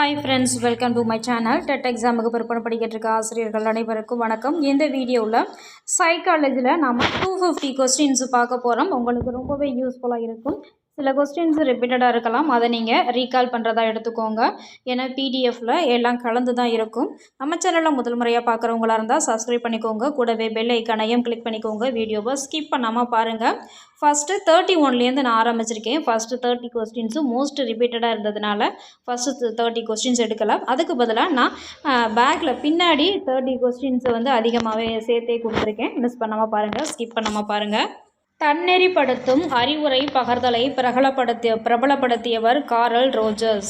Hi friends, welcome to my channel. TET எக்ஸாமுக்கு prepare பண்ணிக்கிட்டு இருக்க ஆசிரியர்கள் அனைவருக்கும் வணக்கம். இந்த வீடியோவில் சைக்காலஜியில் நம்ம 250 கொஸ்டின்ஸ் பார்க்க போகிறோம். உங்களுக்கு ரொம்பவே யூஸ்ஃபுல்லாக இருக்கும். சில கொஸ்டின்ஸ் ரிப்பீட்டடாக இருக்கலாம், அதை நீங்கள் ரீகால் பண்ணுறதா எடுத்துக்கோங்க. ஏன்னா பிடிஎஃப்பில் எல்லாம் கலந்து தான் இருக்கும். நம்ம சேனலில் முதல் முறையாக பார்க்குறவங்களா இருந்தால் சப்ஸ்கிரைப் பண்ணிக்கோங்க. கூடவே பெல் ஐக்கானையும் கிளிக் பண்ணிக்கோங்க. வீடியோவை ஸ்கிப் பண்ணாமல் பாருங்கள். ஃபஸ்ட்டு 31லேருந்து நான் ஆரம்பிச்சிருக்கேன். ஃபஸ்ட்டு 30 கொஸ்டின்ஸும் மோஸ்ட் ரிப்பீட்டடாக இருந்ததுனால ஃபஸ்ட்டு 30 கொஸ்டின்ஸ் எடுக்கலாம். அதுக்கு பதிலாக நான் பேக்கில் பின்னாடி 30 கொஸ்டின்ஸை அதிகமாகவே சேர்த்தே கொடுத்துருக்கேன். மிஸ் பண்ணாமல் பாருங்கள், ஸ்கிப் பண்ணாமல் பாருங்கள். தன்னெறிப்படுத்தும் அறிவுரை பகர்தலை பிரபலப்படுத்தியவர் கார்ல் ரோஜர்ஸ்.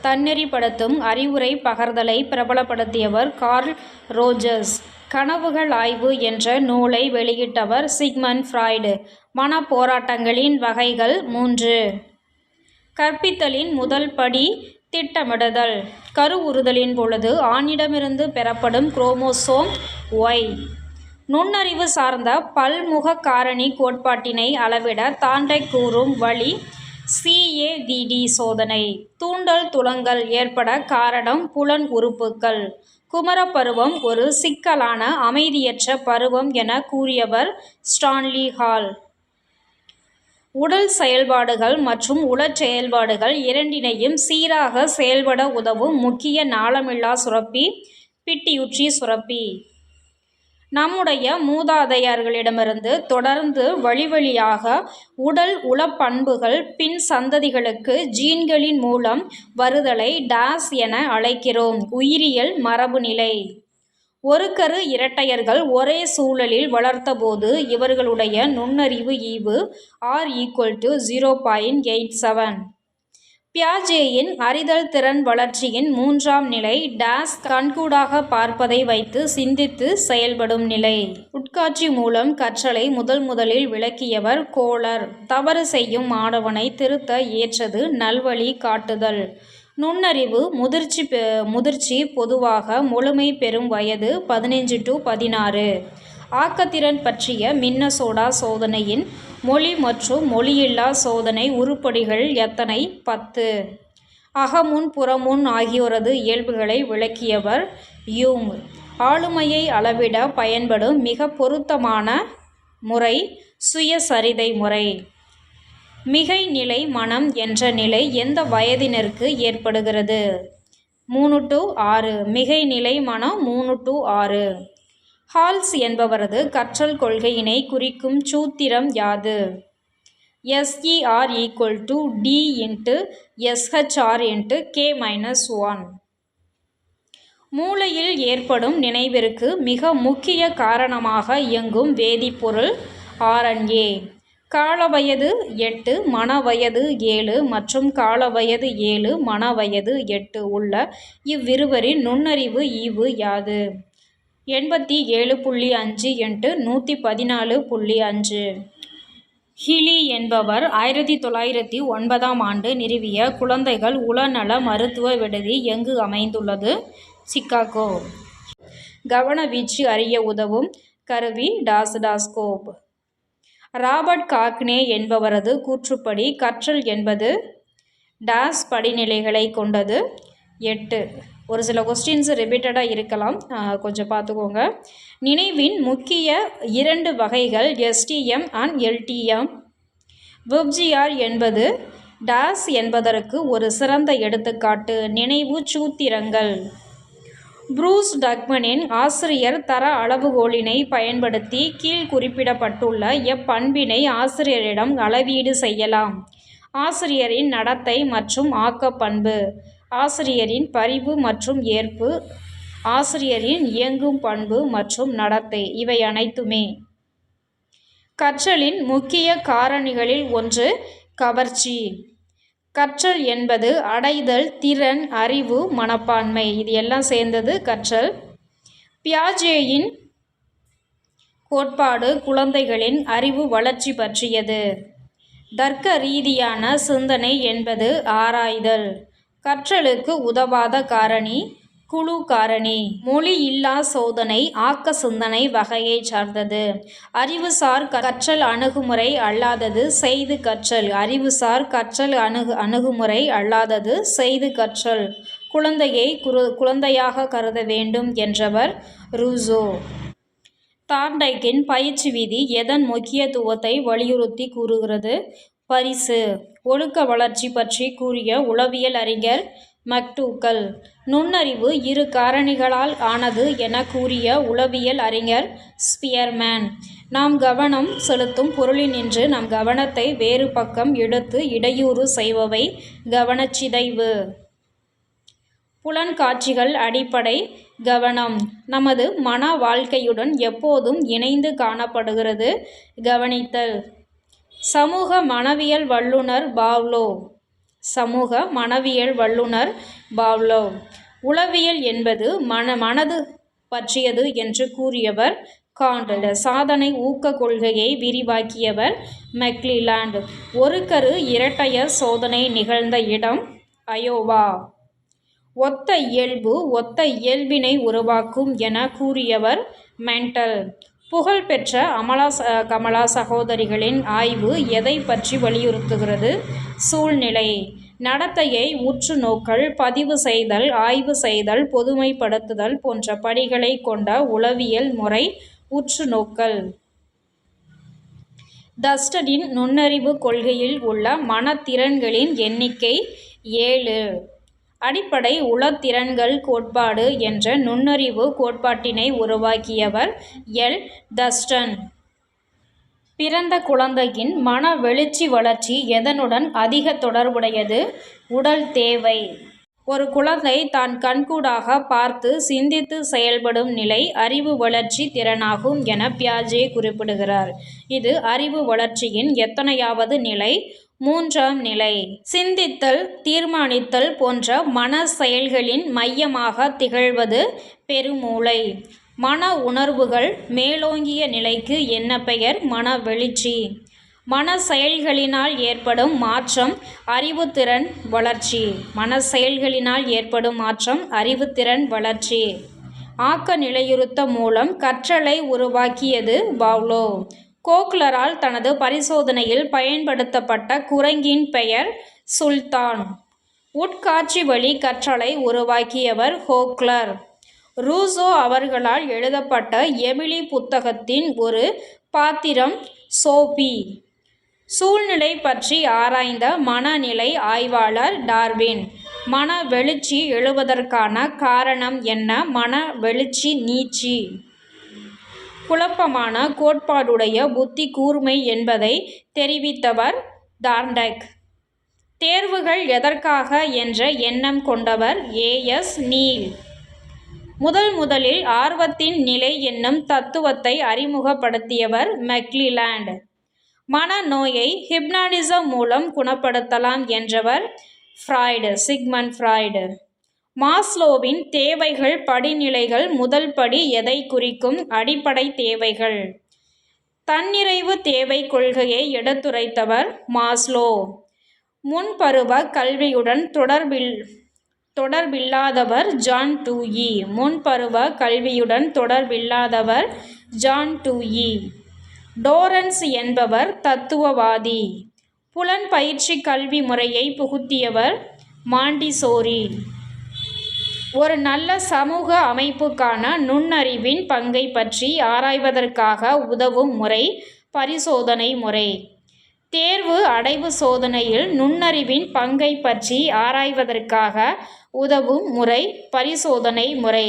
தன்னெறிப்படுத்தும் அறிவுரை பகர்தலை பிரபலப்படுத்தியவர் கார்ல் ரோஜர்ஸ். கனவுகள் ஆய்வு என்ற நூலை வெளியிட்டவர் சிக்மண்ட் ஃப்ராய்டு. மனப்போராட்டங்களின் வகைகள் 3. கற்பித்தலின் முதல் படி திட்டமிடுதல். கருவுறுதலின் பொழுது ஆணிடமிருந்து பெறப்படும் குரோமோசோம் ஒய். நுண்ணறிவு சார்ந்த பல்முக காரணி கோட்பாட்டினை அளவிட தாண்டை கூறும் வழி CAVD சோதனை. தூண்டல் துலங்கல் ஏற்பட காரணம் புலன் உறுப்புக்கள். குமரப்பருவம் ஒரு சிக்கலான அமைதியற்ற பருவம் என கூறியவர் ஸ்டான்லி ஹால். உடல் செயல்பாடுகள் மற்றும் உளச் செயல்பாடுகள் இரண்டினையும் சீராக செயல்பட உதவும் முக்கிய நாளமில்லா சுரப்பி பிட்யூட்ரி சுரப்பி. நம்முடைய மூதாதையர்களிடமிருந்து தொடர்ந்து வழிவழியாக உடல் உளப்பண்புகள் பின் சந்ததிகளுக்கு ஜீன்களின் மூலம் வருதலை டாஸ் என அழைக்கிறோம். உயிரியல் மரபுநிலை. ஒரு கரு இரட்டையர்கள் ஒரே சூழலில் வளர்த்தபோது இவர்களுடைய நுண்ணறிவு ஈவு R=0.87. பியாஜேயின் அறிதல் திறன் வளர்ச்சியின் 3ஆம் நிலை டாஸ் கண்கூடாக பார்ப்பதை வைத்து சிந்தித்து செயல்படும் நிலை. உட்காட்சி மூலம் கற்றலை முதலில் விளக்கியவர் கோலர். தவறு செய்யும் மாணவனை திருத்த ஏற்றது நல்வழி காட்டுதல். நுண்ணறிவு முதிர்ச்சி பொதுவாக முழுமை பெறும் வயது 15 to 16. ஆக்கத்திறன் பற்றிய மின்னசோடா சோதனையின் மொழி மற்றும் மொழியில்லா சோதனை உருப்படிகள் எத்தனை? 10. அகமுன் புறமுன் ஆகியோரது இயல்புகளை விளக்கியவர் யூங். ஆளுமையை அளவிட பயன்படும் மிக பொருத்தமான முறை சுயசரிதை முறை. மிகை நிலை மனம் என்ற நிலை எந்த வயதினருக்கு ஏற்படுகிறது? 3 to 6. மிகை நிலை மனம் 3 to 6. ஹால்ஸ் என்பவரது கற்றல் கொள்கையினை குறிக்கும் சூத்திரம் யாது? SER=D/SHR/K-1. மூளையில் ஏற்படும் நினைவிற்கு மிக முக்கிய காரணமாக இயங்கும் வேதிப்பொருள் RNA. காலவயது 8, மனவயது 7 மற்றும் காலவயது 7, மனவயது 8 உள்ள இவ்விருவரின் நுண்ணறிவு ஈவு யாது? 87.5 × 114.5. ஹிலி என்பவர் 1909ஆம் ஆண்டு நிறுவிய குழந்தைகள் உளநல மருத்துவ விடுதி எங்கு அமைந்துள்ளது? சிகாகோ. கவனவீச்சு அறிய உதவும் கருவி டாஸ்கோப். ராபர்ட் காக்னே என்பவரது கூற்றுப்படி கற்றல் என்பது டாஸ் படிநிலைகளை கொண்டது? 8. ஒரு சில கொஸ்டின்ஸ் ரிப்பீட்டடாக இருக்கலாம், கொஞ்சம் பார்த்துக்கோங்க. நினைவின் முக்கிய 2 வகைகள் STM and LTM. WebGR என்பது டாஸ் என்பதற்கு ஒரு சிறந்த எடுத்துக்காட்டு. நினைவு சூத்திரங்கள். ப்ரூஸ் டக்மனின் ஆசிரியர் தர அளவுகோலினை பயன்படுத்தி கீழ் குறிப்பிடப்பட்டுள்ள எப்பண்பினை ஆசிரியரிடம் அளவீடு செய்யலாம். ஆசிரியரின் நடத்தை மற்றும் ஆக்கப்பண்பு, ஆசிரியரின் பரிவு மற்றும் ஏற்பு, ஆசிரியரின் இயங்கும் பண்பு மற்றும் நடத்தை, இவை அனைத்துமே. கற்றலின் முக்கிய காரணிகளில் ஒன்று கவர்ச்சி. கற்றல் என்பது அடைதல், திறன், அறிவு, மனப்பான்மை, இது எல்லாம் சேர்ந்தது கற்றல். பியாஜேயின் கோட்பாடு குழந்தைகளின் அறிவு வளர்ச்சி பற்றியது. தர்க்க ரீதியான சிந்தனை என்பது ஆராய்தல். கற்றலுக்கு உதவாத காரணி குழு காரணி. மொழி இல்லா சோதனை ஆக்க சிந்தனை வகையை சார்ந்தது. அறிவுசார் கற்றல் அணுகுமுறை அல்லாதது செய்து கற்றல். அறிவுசார் கற்றல் அணுகுமுறை அல்லாதது செய்து கற்றல். குழந்தையை குழந்தையாக கருத வேண்டும் என்றவர் ரூசோ. தார்ண்டைக்கின் பயிற்சி விதி எதன் முக்கியத்துவத்தை வலியுறுத்தி கூறுகிறது? பரிசு. ஒழுக்க வளர்ச்சி பற்றி கூறிய உளவியல் அறிஞர் மக்டூகல். நுண்ணறிவு இரு காரணிகளால் ஆனது என கூறிய உளவியல் அறிஞர் ஸ்பியர்மேன். நாம் கவனம் செலுத்தும் பொருளினின்று நம் கவனத்தை வேறு பக்கம் இழுத்து இடையூறு செய்பவை கவனச்சிதைவு. புலன்காட்சிகள் அடிப்படை கவனம் நமது மன வாழ்க்கையுடன் எப்போதும் இணைந்து காணப்படுகிறது. கவனித்தல். சமூக மனவியல் வல்லுனர் பாவ்லோ. சமூக மனவியல் வல்லுனர் பாவ்லோ. உளவியல் என்பது மனது பற்றியது என்று கூறியவர் காண்ட். சாதனை ஊக்க கொள்கையை விரிவாக்கியவர் மெக்லிலாண்ட். ஒரு கரு இரட்டையர் சோதனை நிகழ்ந்த இடம் அயோவா. ஒத்த இயல்பு ஒத்த இயல்பினை உருவாக்கும் என கூறியவர் மெண்டல். புகழ்பெற்ற கமலா சகோதரிகளின் ஆய்வு எதை பற்றி வலியுறுத்துகிறது? சூழ்நிலை. நடத்தையை உற்று நோக்கல், பதிவு செய்தல், ஆய்வு செய்தல், பொதுமைப்படுத்துதல் போன்ற படிகளை கொண்ட உளவியல் முறை உற்று நோக்கல். தஸ்டனின் நுண்ணறிவு கொள்கையில் உள்ள மனத்திறன்களின் எண்ணிக்கை 7. அடிப்படை உளத்திறன்கள் கோட்பாடு என்ற நுண்ணறிவு கோட்பாட்டினை உருவாக்கியவர் எல். தஸ்டன். பிறந்த குழந்தையின் மன வெளிச்சி வளர்ச்சி எதனுடன் அதிக தொடர்புடையது? உடல் தேவை. ஒரு குழந்தை தான் கண்கூடாக பார்த்து சிந்தித்து செயல்படும் நிலை அறிவு வளர்ச்சி திறனாகும் என பியாஜே குறிப்பிடுகிறார். இது அறிவு வளர்ச்சியின் எத்தனையாவது நிலை? 3ஆம் நிலை. சிந்தித்தல், தீர்மானித்தல் போன்ற மன செயல்களின் மையமாக திகழ்வது பெருமூளை. மன உணர்வுகள் மேலோங்கிய நிலைக்கு என்ன பெயர்? மன வெளிச்சி. மன செயல்களினால் ஏற்படும் மாற்றம் அறிவுத்திறன் வளர்ச்சி. மன செயல்களினால் ஏற்படும் மாற்றம் அறிவுத்திறன் வளர்ச்சி. ஆக்க நிலையுறுத்த மூலம் கற்றலை உருவாக்கியது பாவ்லோ. கோக்லரால் தனது பரிசோதனையில் பயன்படுத்தப்பட்ட குரங்கின் பெயர் சுல்தான். உட்காட்சி வழி கற்றலை உருவாக்கியவர் கோக்லர். ரூசோ அவர்களால் எழுதப்பட்ட எமிலி புத்தகத்தின் ஒரு பாத்திரம் சோபி. சூழ்நிலை பற்றி ஆராய்ந்த மனநிலை ஆய்வாளர் டார்வின். மன வெளிச்சி எழுவதற்கான காரணம் என்ன? மன வெளிச்சி நீட்சி. குழப்பமான கோட்பாடுடைய புத்தி கூர்மை என்பதை தெரிவித்தவர் தார்ண்டைக். தேர்வுகள் எதற்காக என்ற எண்ணம் கொண்டவர் ஏ.எஸ். நீல். முதலில் ஆர்வத்தின் நிலை என்னும் தத்துவத்தை அறிமுகப்படுத்தியவர் மெக்லிலாண்ட். மனநோயை ஹிப்னாட்டிசம் மூலம் குணப்படுத்தலாம் என்றவர் ஃப்ராய்டு, சிக்மண்ட் ஃப்ராய்டு. மாஸ்லோவின் தேவைகள் படிநிலைகள் முதல் படி எதை குறிக்கும்? அடிப்படை தேவைகள். தன்னிறைவு தேவை கொள்கையை எடுத்துரைத்தவர் மாஸ்லோ. முன்பருவ கல்வியுடன் தொடர்பில்லாதவர் ஜான் டூயி. முன்பருவ கல்வியுடன் தொடர்பில்லாதவர் ஜான் டூயி. டோரன்ஸ் என்பவர் தத்துவவாதி. புலன் பயிற்சி கல்வி முறையை புகுத்தியவர் மாண்டிசோரி. ஒரு நல்ல சமூக அமைப்புக்கான நுண்ணறிவின் பங்கை பற்றி ஆராய்வதற்காக உதவும் முறை பரிசோதனை முறை. தேர்வு அடைவு சோதனையில் நுண்ணறிவின் பங்கை பற்றி ஆராய்வதற்காக உதவும் முறை பரிசோதனை முறை.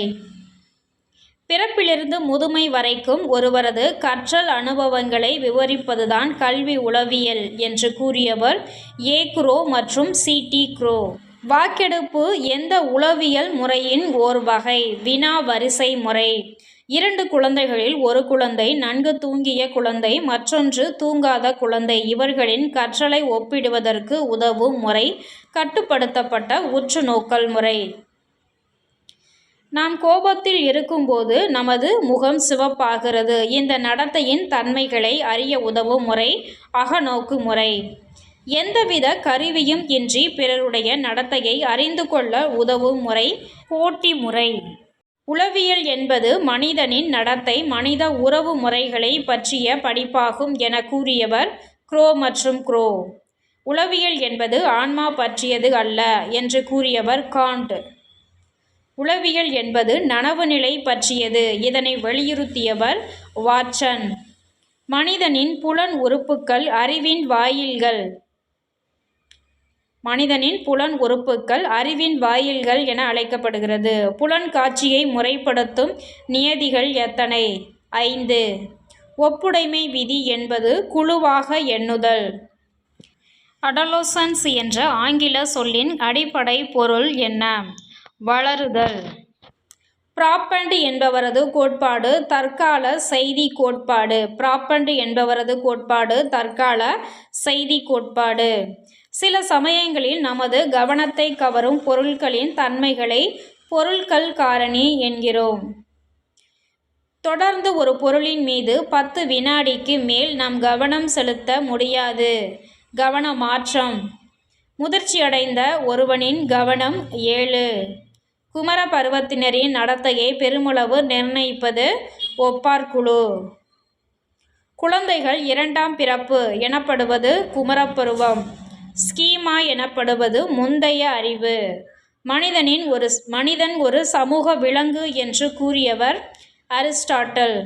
பிறப்பிலிருந்து முதுமை வரைக்கும் ஒருவரது கற்றல் அனுபவங்களை விவரிப்பதுதான் கல்வி உளவியல் என்று கூறியவர் ஏ. க்ரோ மற்றும் சி.டி. க்ரோ. வாக்கெடுப்பு எந்த உளவியல் முறையின் ஓர் வகை? வினா வரிசை முறை. 2 குழந்தைகளில் ஒரு குழந்தை நன்கு தூங்கிய குழந்தை, மற்றொன்று தூங்காத குழந்தை. இவர்களின் கற்றலை ஒப்பிடுவதற்கு உதவும் முறை கட்டுப்படுத்தப்பட்ட உற்று நோக்கல் முறை. நாம் கோபத்தில் இருக்கும்போது நமது முகம் சிவப்பாகிறது. இந்த நடத்தையின் தன்மைகளை அறிய உதவும் முறை அகநோக்கு முறை. எந்தவித கருவியும் இன்றி பிறருடைய நடத்தையை அறிந்து கொள்ள உதவும் முறை போட்டி முறை. உளவியல் என்பது மனிதனின் நடத்தை, மனித உறவு முறைகளை பற்றிய படிப்பாகும் என கூறியவர் க்ரோ மற்றும் க்ரோ. உளவியல் என்பது ஆன்மா பற்றியது அல்ல என்று கூறியவர் காண்ட். உளவியல் என்பது நனவு நிலை பற்றியது. இதனை வலியுறுத்தியவர் வாட்சன். மனிதனின் புலன் உறுப்புக்கள் அறிவின் வாயில்கள். மனிதனின் புலன் உறுப்புக்கள் அறிவின் வாயில்கள் என அழைக்கப்படுகிறது. புலன் காட்சியை முறைப்படுத்தும் நியதிகள் எத்தனை? 5. ஒப்புடைமை விதி என்பது குழுவாக எண்ணுதல். அடலோசன்ஸ் என்ற ஆங்கில சொல்லின் அடிப்படை பொருள் என்ன? வளருதல். பிராப்பண்ட் என்பவரது கோட்பாடு தற்கால செய்தி கோட்பாடு. பிராப்பண்ட் என்பவரது கோட்பாடு தற்கால செய்தி கோட்பாடு. சில சமயங்களில் நமது கவனத்தை கவரும் பொருட்களின் தன்மைகளை பொருட்கள் காரணி என்கிறோம். தொடர்ந்து ஒரு பொருளின் மீது 10 வினாடிக்கு மேல் நாம் கவனம் செலுத்த முடியாது. கவன மாற்றம். முதிர்ச்சியடைந்த ஒருவனின் கவனம் 7. குமர பருவத்தினரின் நடத்தையை பெருமளவு நிர்ணயிப்பது ஒப்பார்குழு. குழந்தைகள் 2ஆம் பிறப்பு எனப்படுவது குமரப்பருவம். ஸ்கீமா எனப்படுவது முந்தைய அறிவு. மனிதன் ஒரு சமூக விலங்கு என்று கூறியவர் அரிஸ்டாட்டல்.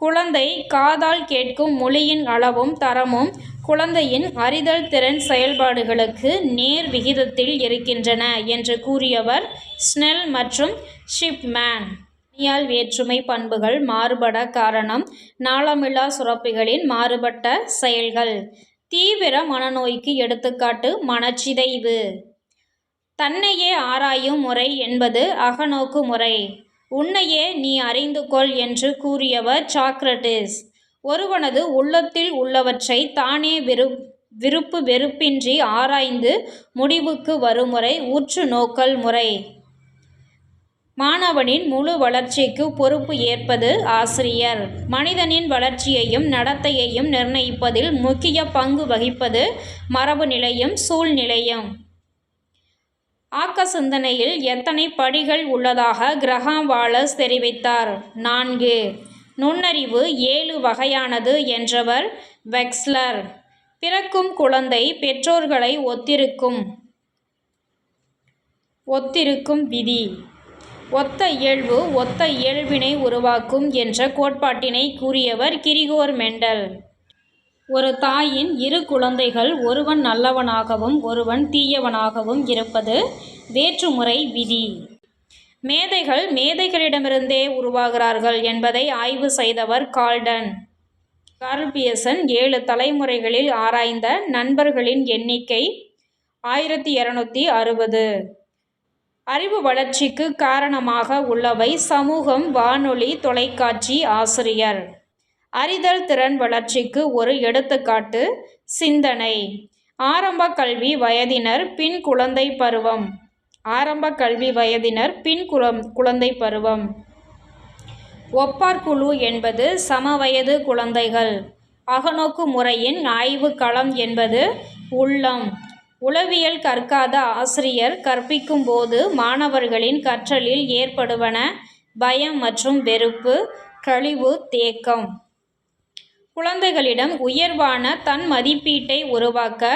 குழந்தை காதால் கேட்கும் மொழியின் அளவும் தரமும் குழந்தையின் அறிதல் திறன் செயல்பாடுகளுக்கு நேர் விகிதத்தில் இருக்கின்றன என்று கூறியவர் ஸ்னெல் மற்றும் ஷிப்மேன். இனியால் வேற்றுமை பண்புகள் மாறுபட காரணம் நாளமில்லா சுரப்பிகளின் மாறுபட்ட செயல்கள். தீவிர மனநோய்க்கு எடுத்துக்காட்டு மனச்சிதைவு. தன்னையே ஆராயும் முறை என்பது அகநோக்கு முறை. உன்னையே நீ அறிந்து கொள் என்று கூறியவர் சாக்ரட்டிஸ். ஒருவனது உள்ளத்தில் உள்ளவற்றை தானே விருப்பு வெறுப்பின்றி ஆராய்ந்து முடிவுக்கு வருமுறை உற்று நோக்கல் முறை. மாணவனின் முழு வளர்ச்சிக்கு பொறுப்பு ஏற்பது ஆசிரியர். மனிதனின் வளர்ச்சியையும் நடத்தையையும் நிர்ணயிப்பதில் முக்கிய பங்கு வகிப்பது மரபு நிலையும் சூழ்நிலையும். ஆக்க சிந்தனையில் எத்தனை படிகள் உள்ளதாக கிரஹாம் வாலஸ் தெரிவித்தார்? 4. நுண்ணறிவு 7 வகையானது என்றவர் வெக்ஸ்லர். பிறக்கும் குழந்தை பெற்றோர்களை ஒத்திருக்கும் விதி. ஒத்த இயல்பு ஒத்த இயல்பினை உருவாக்கும் என்ற கோட்பாட்டினை கூறியவர் கிரிகோர் மெண்டல். ஒரு தாயின் 2 குழந்தைகள் ஒருவன் நல்லவனாகவும் ஒருவன் தீயவனாகவும் இருப்பது வேற்றுமுறை விதி. மேதைகள் மேதைகளிடமிருந்தே உருவாகிறார்கள் என்பதை ஆய்வு செய்தவர் கார்ல் பியர்சன். 7 தலைமுறைகளில் ஆராய்ந்த நண்பர்களின் எண்ணிக்கை 1260. அறிவு வளர்ச்சிக்கு காரணமாக உள்ளவை சமூகம், வானொலி, தொலைக்காட்சி, ஆசிரியர். அறிதல் திறன் வளர்ச்சிக்கு ஒரு எடுத்துக்காட்டு சிந்தனை. ஆரம்ப கல்வி வயதினர் பின் குழந்தை பருவம். குழந்தை பருவம். ஒப்பார்குழு என்பது சமவயது குழந்தைகள். அகநோக்கு முறையின் ஆய்வு களம் என்பது உள்ளம். உளவியல் கற்காத ஆசிரியர் கற்பிக்கும் போது மாணவர்களின் கற்றலில் ஏற்படுவன பயம் மற்றும் வெறுப்பு, கழிவு, தேக்கம். குழந்தைகளிடம் உயர்வான தன் மதிப்பீட்டை உருவாக்க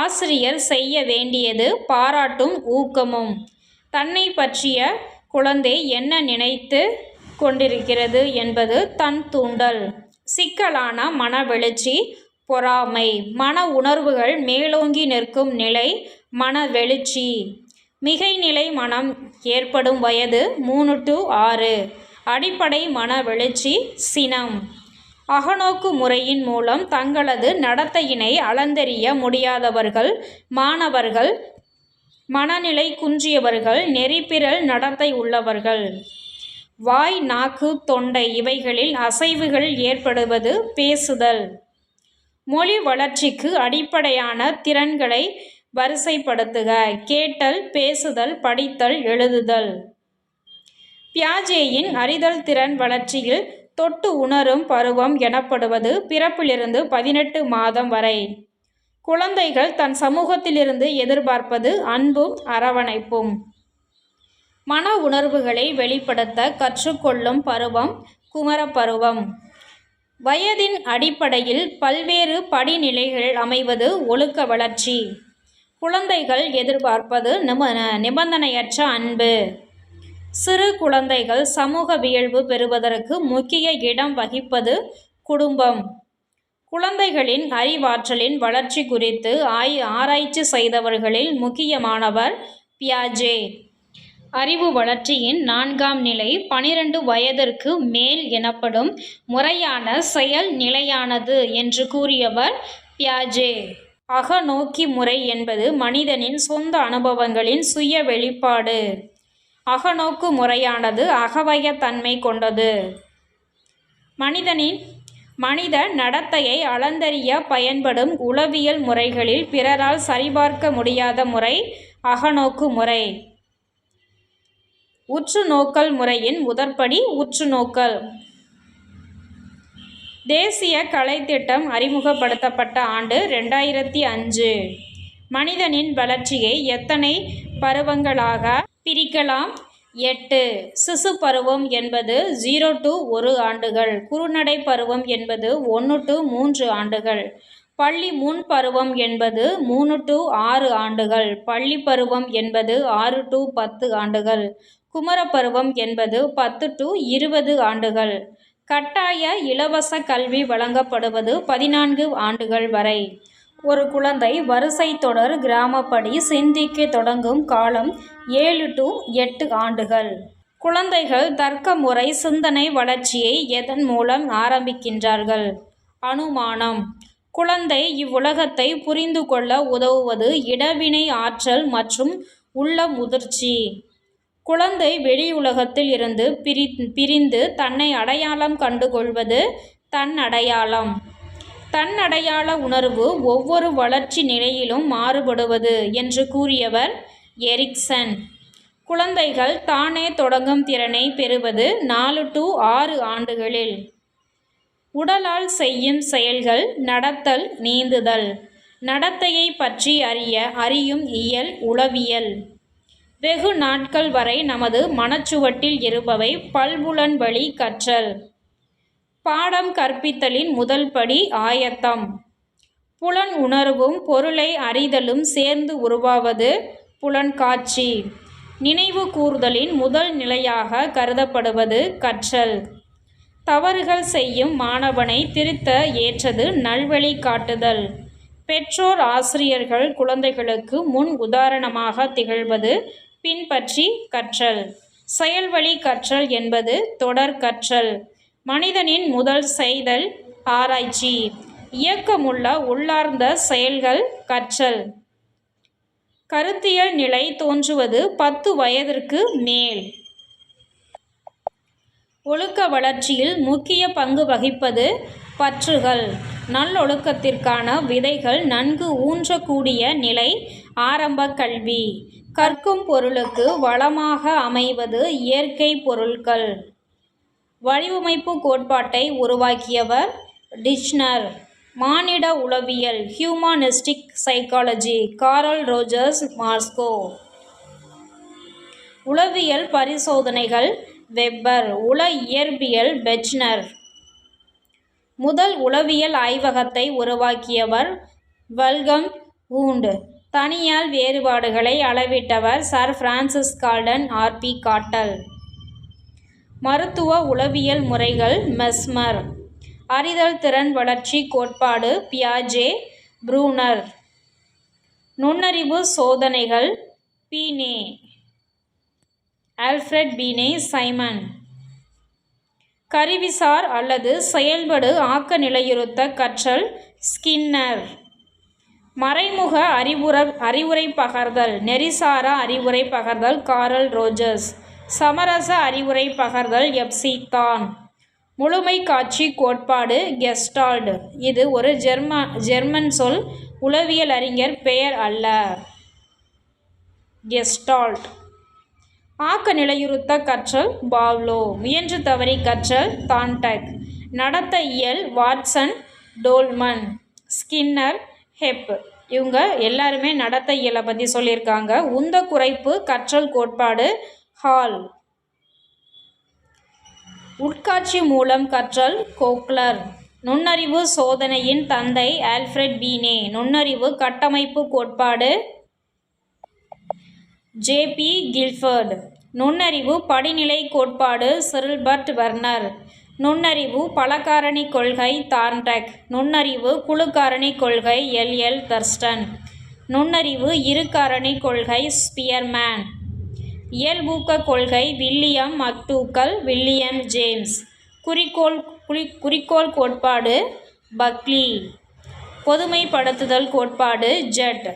ஆசிரியர் செய்ய வேண்டியது பாராட்டும் ஊக்கமும். தன்னை பற்றிய குழந்தை என்ன நினைத்து கொண்டிருக்கிறது என்பது தன் தூண்டல். சிக்கலான மனவெழுச்சி, பொறாமை. மன உணர்வுகள் மேலோங்கி நிற்கும் நிலை மனவெழுச்சி. மிகைநிலை மனம் ஏற்படும் வயது 3 to 6. அடிப்படை மனவெழுச்சி சினம். அகநோக்கு முறையின் மூலம் தங்களது நடத்தையினை அளந்தறிய முடியாதவர்கள் மாணவர்கள், மனநிலை குன்றியவர்கள், நெறிப்பிரள் நடத்தை உள்ளவர்கள். வாய், நாக்கு, தொண்டை இவைகளில் அசைவுகள் ஏற்படுவது பேசுதல். மொழி வளர்ச்சிக்கு அடிப்படையான திறன்களை வரிசைப்படுத்துக. கேட்டல், பேசுதல், படித்தல், எழுதுதல். பியாஜேயின் அறிதல் திறன் வளர்ச்சியில் தொட்டு உணரும் பருவம் எனப்படுவது பிறப்பிலிருந்து 18 மாதம் வரை. குழந்தைகள் தன் சமூகத்திலிருந்து எதிர்பார்ப்பது அன்பும் அரவணைப்பும். மன உணர்வுகளை வெளிப்படுத்த கற்றுக்கொள்ளும் பருவம் குமரப்பருவம். வயதின் அடிப்படையில் பல்வேறு படிநிலைகள் அமைவது ஒழுக்க வளர்ச்சி. குழந்தைகள் எதிர்பார்ப்பது நிபந்தனையற்ற அன்பு. சிறு குழந்தைகள் சமூகவியல்பு பெறுவதற்கு முக்கிய இடம் வகிப்பது குடும்பம். குழந்தைகளின் அறிவாற்றலின் வளர்ச்சி குறித்து ஆராய்ச்சி செய்தவர்களில் முக்கியமானவர் பியாஜே. அறிவு வளர்ச்சியின் 4ஆம் நிலை 12 வயதிற்கு மேல் எனப்படும் முறையான செயல் நிலையானது என்று கூறியவர் பியாஜே. அகநோக்கி முறை என்பது மனிதனின் சொந்த அனுபவங்களின் சுய வெளிப்பாடு. அகநோக்கு முறையானது அகவயத்தன்மை கொண்டது. மனித நடத்தையை அளந்தறிய பயன்படும் உளவியல் முறைகளில் பிறரால் சரிபார்க்க முடியாத முறை அகநோக்கு முறை. உற்றுநோக்கல் முறையின் முதற்படி உற்றுநோக்கல். தேசிய கலைத்திட்டம் அறிமுகப்படுத்தப்பட்ட ஆண்டு 2005. மனிதனின் வளர்ச்சியை எத்தனை பருவங்களாக பிரிக்கலாம்? 8. சிசு பருவம் என்பது 0 to 1 ஆண்டுகள். குறுநடை பருவம் என்பது 1 to 3 ஆண்டுகள். பள்ளி முன் பருவம் என்பது 3 to 6 ஆண்டுகள். பள்ளி பருவம் என்பது 6 to 10 ஆண்டுகள். குமர பருவம் என்பது 10 to 20 ஆண்டுகள். கட்டாய இலவச கல்வி வழங்கப்படுவது 14 ஆண்டுகள் வரை. ஒரு குழந்தை வரிசை தொடர் கிராமப்படி சிந்திக்க தொடங்கும் காலம் 7 to 8 ஆண்டுகள். குழந்தைகள் தர்க்க முறை சிந்தனை வளர்ச்சியை எதன் மூலம் ஆரம்பிக்கின்றார்கள்? அனுமானம். குழந்தை இவ்வுலகத்தை புரிந்து கொள்ள உதவுவது இடவினை ஆற்றல் மற்றும் உள்ள முதிர்ச்சி. குழந்தை வெளியுலகத்தில் இருந்து பிரிந்து தன்னை அடையாளம் கண்டுகொள்வது தன்னடையாளம். தன்னடையாள உணர்வு ஒவ்வொரு வளர்ச்சி நிலையிலும் மாறுபடுவது என்று கூறியவர் எரிக்சன். குழந்தைகள் தானே தொடங்கும் திறனை பெறுவது 4 to 6 ஆண்டுகளில். உடலால் செய்யும் செயல்கள் நடத்தல், நீந்துதல். நடத்தையை பற்றி அறியும் இயல் உளவியல். வெகு நாட்கள் வரை நமது மனச்சுவட்டில் இருப்பவை பல்புலன் வழி கற்றல். பாடம் கற்பித்தலின் முதல் படி ஆயத்தம். புலன் உணர்வும் பொருளை அறிதலும் சேர்ந்து உருவாவது புலன்காட்சி. நினைவு கூர்தலின் முதல் நிலையாக கருதப்படுவது கற்றல். தவறுகள் செய்யும் மாணவனை திருத்த ஏற்றது நல்வழி காட்டுதல். பெற்றோர் ஆசிரியர்கள் குழந்தைகளுக்கு முன் உதாரணமாக திகழ்வது பின்பற்றி கற்றல். செயல்வழி கற்றல் என்பது தொடர் கற்றல். மனிதனின் முதல் செய்தல் ஆராய்ச்சி. இயக்கமுள்ள உள்ளார்ந்த செயல்கள் கற்றல். கருத்தியல் நிலை தோன்றுவது 10 வயதிற்கு மேல். ஒழுக்க வளர்ச்சியில் முக்கிய பங்கு வகிப்பது பற்றுகள். நல்லொழுக்கத்திற்கான விதைகள் நன்கு ஊன்றக்கூடிய நிலை ஆரம்ப கல்வி. கற்கும் பொருளுக்கு வளமாக அமைவது இயற்கை பொருட்கள். வடிவமைப்பு கோட்பாட்டை உருவாக்கியவர் டிஷ்னர். மானிட உளவியல் humanistic psychology Carl Rogers Moscow. உளவியல் பரிசோதனைகள் வெப்பர். உள இயற்பியல் பெச்னர். முதல் உளவியல் ஆய்வகத்தை உருவாக்கியவர் வல்கம் வூண்ட். தனியால் வேறுபாடுகளை அளவிட்டவர் சர் பிரான்சிஸ் கால்டன் ஆர்.பி. காட்டல். மருத்துவ உளவியல் முறைகள் மெஸ்மர். அறிதல் திறன் வளர்ச்சி கோட்பாடு பியாஜே ப்ரூனர். நுண்ணறிவு சோதனைகள் பீனே ஆல்ஃபிரட் பீனே சைமன். கருவிசார் அல்லது செயல்படு ஆக்க நிலையுறுத்த கற்றல் ஸ்கின்னர். மறைமுக அறிவுரை பகர்தல் நெறிசாரா அறிவுரை பகர்தல் கார்ல் ரோஜர்ஸ். சமரச அறிவுரை பகர்தல் எப்சிதான். முழுமை காட்சி கோட்பாடு கெஸ்டால்ட். இது ஒரு ஜெர்மன் சொல், உளவியல் அறிஞர் பெயர் அல்ல. கெஸ்டால்ட். ஆக்க நிலையுறுத்த கற்றல் பாவ்லோ. முயன்று தவறி கற்றல் தான்டக். நடத்த இயல் வாட்சன் டோல்மன். ஸ்கின்னர் ஹெப். இவங்க எல்லாருமே நடத்த இயலை பற்றி சொல்லியிருக்காங்க. உந்த குறைப்பு கற்றல் கோட்பாடு ஹால். உட்காட்சி மூலம் கற்றல் கோக்லர். நுண்ணறிவு சோதனையின் தந்தை ஆல்ஃபிரட் பீனே. நுண்ணறிவு கட்டமைப்பு கோட்பாடு ஜே.பி. கில்ஃபர்ட். நுண்ணறிவு படிநிலை கோட்பாடு சில்பர்ட் வெர்னர். நுண்ணறிவு பலகாரணி கொள்கை தார்ன்டக். நுண்ணறிவு குழுக்காரணி கொள்கை எல் தர்ஸ்டன். நுண்ணறிவு இருகாரணி கொள்கை ஸ்பியர்மேன். இயல்பூக்க கொள்கை வில்லியம் மக்டூகல் வில்லியம் ஜேம்ஸ். குறிக்கோள் கோட்பாடு பக்லி. பொதுமைப்படுத்துதல் கோட்பாடு ஜெட்.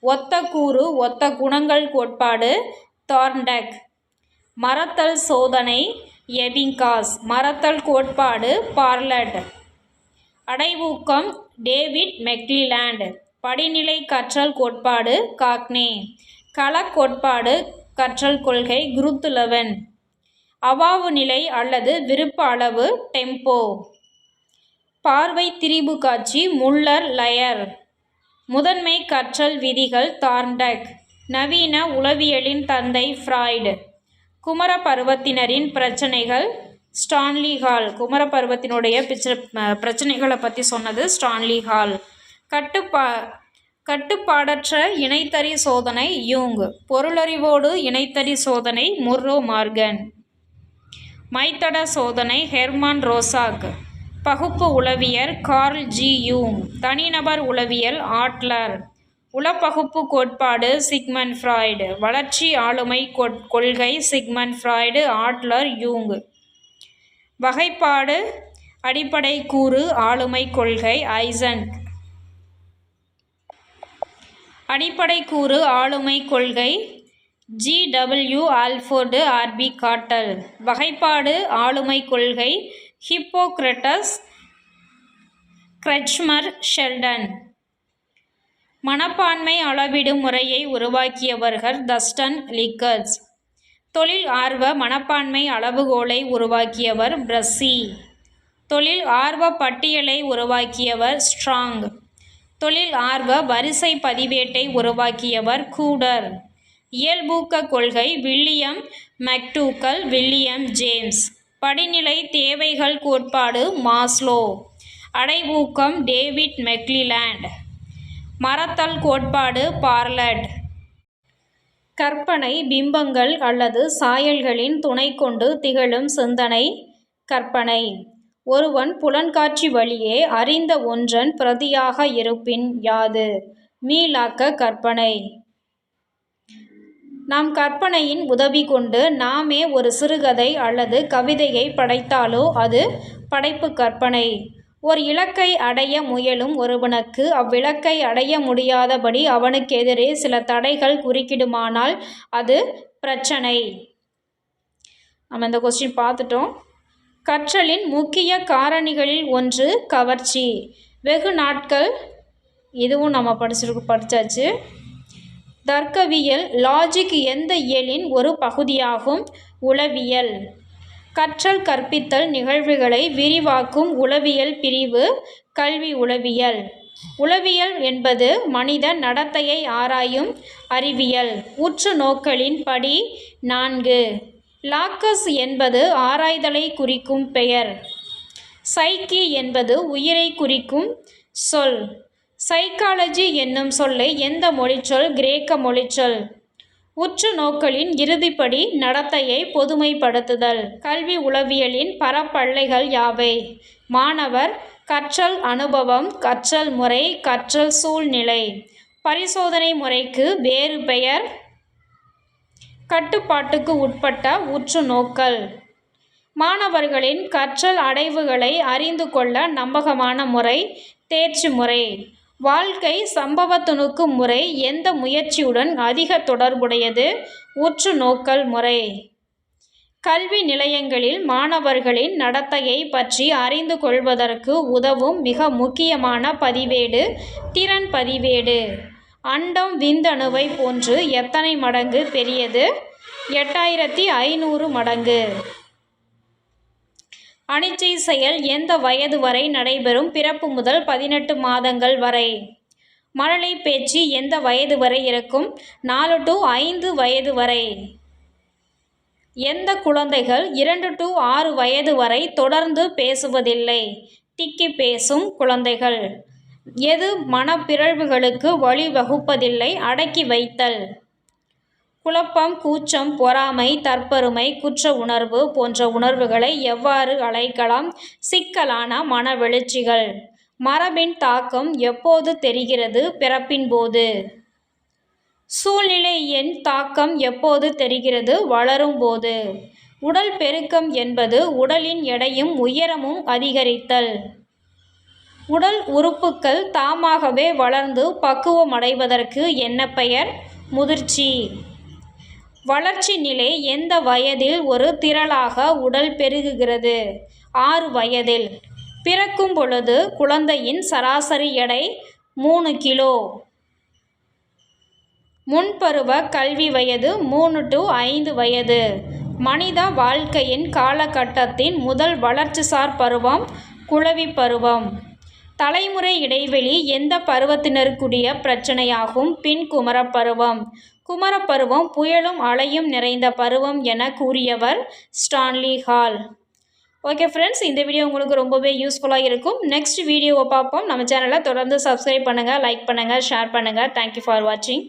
ஒத்த கூறு ஒத்த குணங்கள் கோட்பாடு தார்ன்டக். மறத்தல் சோதனை எபிங்காஸ். மறத்தல் கோட்பாடு பார்லட். அடைவூக்கம் டேவிட் மெக்லிலாண்ட். படிநிலை கற்றல் கோட்பாடு காக்னே. களக் கோட்பாடு கற்றல் கொள்கை குருத்துலெவன். அவாவு நிலை அல்லது விருப்ப அளவு டெம்போ. பார்வை திரிபு காட்சி முல்லர் லயர். முதன்மை கற்றல் விதிகள் தார்ன்டக். நவீன உளவியலின் தந்தை ஃப்ராய்டு. குமர பருவத்தினரின் பிரச்சனைகள் ஸ்டான்லி ஹால். குமர பருவத்தினுடைய பிரச்சனைகளை பற்றி சொன்னது ஸ்டான்லி ஹால். கட்டுப்பாடற்ற இணைத்தறி சோதனை யூங். பொருளறிவோடு இணைத்தறி சோதனை முர்ரோ மார்கன். மைத்தட சோதனை ஹெர்மான் ரோசாக். பகுப்பு உளவியல் கார்ல் ஜி யூங். தனிநபர் உளவியல் ஆட்லர். உளப்பகுப்பு கோட்பாடு சிக்மண்ட் ஃப்ராய்டு. வளர்ச்சி ஆளுமை கொள்கை சிக்மண்ட் ஃப்ராய்டு ஆட்லர் யூங். வகைப்பாடு அடிப்படை கூறு ஆளுமை கொள்கை ஐசன்க். அடிப்படை கூறு ஆளுமை கொள்கை G.W. ஆல்ஃபோர்டு ஆர்பி காட்டல். வகைப்பாடு ஆளுமை கொள்கை ஹிப்போக்ரட்டஸ் கிரட்ச்மர் ஷெல்டன். மனப்பான்மை அளவிடும் முறையை உருவாக்கியவர்கள் தஸ்டன் லிக்கர்ட்ஸ். தொழில் ஆர்வ மனப்பான்மை அளவுகோலை உருவாக்கியவர் பிரஸ்ஸி. தொழில் ஆர்வ பட்டியலை உருவாக்கியவர் ஸ்ட்ராங். தொழில் ஆர்வ வரிசை பதிவேட்டை உருவாக்கியவர் கூடர். இயல்பூக்க கொள்கை வில்லியம் மக்டூகல் வில்லியம் ஜேம்ஸ். படிநிலை தேவைகள் கோட்பாடு மாஸ்லோ. அடைவூக்கம் டேவிட் மெக்லிலாண்ட். மறத்தல் கோட்பாடு பார்லட். கற்பனை பிம்பங்கள் அல்லது சாயல்களின் துணை கொண்டு திகழும் சிந்தனை கற்பனை. ஒருவன் புலன்காட்சி வழியே அறிந்த ஒன்றன் பிரதியாக இருப்பின் யாது மீளாக்க கற்பனை. நாம் கற்பனையின் உதவி கொண்டு நாமே ஒரு சிறுகதை அல்லது கவிதையை படைத்தாலோ அது படைப்பு கற்பனை. ஒரு இலக்கை அடைய முயலும் ஒருவனுக்கு அவ்விலக்கை அடைய முடியாதபடி அவனுக்கு எதிரே சில தடைகள் குறுக்கிடுமானால் அது பிரச்சனை. நம்ம இந்த கொஸ்டின் பார்த்துட்டோம். கற்றலின் முக்கிய காரணிகளில் ஒன்று கவர்ச்சி. வெகு நாட்கள் இதுவும் நம்ம படிச்சாச்சு. தர்க்கவியல் லாஜிக் எந்த இயலின் ஒரு பகுதியாகும். உளவியல் கற்றல் கற்பித்தல் நிகழ்வுகளை விரிவாக்கும் உளவியல் பிரிவு கல்வி உளவியல். உளவியல் என்பது மனித நடத்தையை ஆராயும் அறிவியல். உற்று நோக்கலின் படி 4. லாக்கஸ் என்பது ஆராய்தலை குறிக்கும் பெயர். சைக்கி என்பது உயிரை குறிக்கும் சொல். சைக்காலஜி என்னும் சொல்லை எந்த மொழிச்சொல்? கிரேக்க மொழிச்சொல். உற்று நோக்கலின் இறுதிப்படி நடத்தையை பொதுமைப்படுத்துதல். கல்வி உளவியலின் பரப்பல்லைகள் யாவை? மாணவர் கற்றல் அனுபவம், கற்றல் முறை, கற்றல் சூழ்நிலை. பரிசோதனை முறைக்கு வேறு பெயர் கட்டுப்பாட்டுக்கு உட்பட்ட உற்று நோக்கல். மாணவர்களின் கற்றல் அடைவுகளை அறிந்து கொள்ள நம்பகமான முறை தேர்ச்சி முறை. வாழ்க்கை சம்பவ துணுக்கு முறை எந்த முயற்சியுடன் அதிக தொடர்புடையது? உற்று நோக்கல் முறை. கல்வி நிலையங்களில் மாணவர்களின் நடத்தையை பற்றி அறிந்து கொள்வதற்கு உதவும் மிக முக்கியமான பதிவேடு திறன் பதிவேடு. அண்டம் விந்தணுவை போன்று எத்தனை மடங்கு பெரியது? 8500 மடங்கு. அனிச்சை செயல் எந்த வயது வரை நடைபெறும்? பிறப்பு முதல் 18 மாதங்கள் வரை. மழலை பேச்சு எந்த வயது வரை இருக்கும்? 4 to 5 வயது வரை. எந்த குழந்தைகள் 2 to 6 வயது வரை தொடர்ந்து பேசுவதில்லை? திக்கி பேசும் குழந்தைகள். எது மனப்பிறழ்வுகளுக்கு வழிவகுப்பதில்லை? அடக்கி வைத்தல். குழப்பம், கூச்சம், பொறாமை, தற்பெருமை, குற்ற உணர்வு போன்ற உணர்வுகளை எவ்வாறு அழைக்கலாம்? சிக்கலான மனவெழுச்சிகள். மரபின் தாக்கம் எப்போது தெரிகிறது? பிறப்பின் போது. சூழ்நிலையின் தாக்கம் எப்போது தெரிகிறது? வளரும் போது. உடல் பெருக்கம் என்பது உடலின் எடையும் உயரமும் அதிகரித்தல். உடல் உறுப்புக்கள் தாமாகவே வளர்ந்து பக்குவமடைவதற்கு என்ன பெயர்? முதிர்ச்சி. வளர்ச்சி நிலை எந்த வயதில் ஒரு திரளாக உடல் பெருகுகிறது? 6 வயதில். பிறக்கும் பொழுது குழந்தையின் சராசரி எடை 3 கிலோ. முன்பருவ கல்வி வயது 3 to 5 வயது. மனித வாழ்க்கையின் காலகட்டத்தின் முதல் வளர்ச்சிசார் பருவம் குழவி பருவம். தலைமுறை இடைவெளி எந்த பருவத்தினருக்குரிய பிரச்சனையாகும்? பின் குமரப்பருவம். குமரப்பருவம் புயலும் அலையும் நிறைந்த பருவம் என கூறியவர் ஸ்டான்லி ஹால். ஓகே ஃப்ரெண்ட்ஸ், இந்த வீடியோ உங்களுக்கு ரொம்பவே யூஸ்ஃபுல்லாக இருக்கும். நெக்ஸ்ட் வீடியோவை பார்ப்போம். நம்ம சேனலை தொடர்ந்து சப்ஸ்கிரைப் பண்ணுங்கள், லைக் பண்ணுங்கள், ஷேர் பண்ணுங்கள். தேங்க்யூ ஃபார் வாட்சிங்.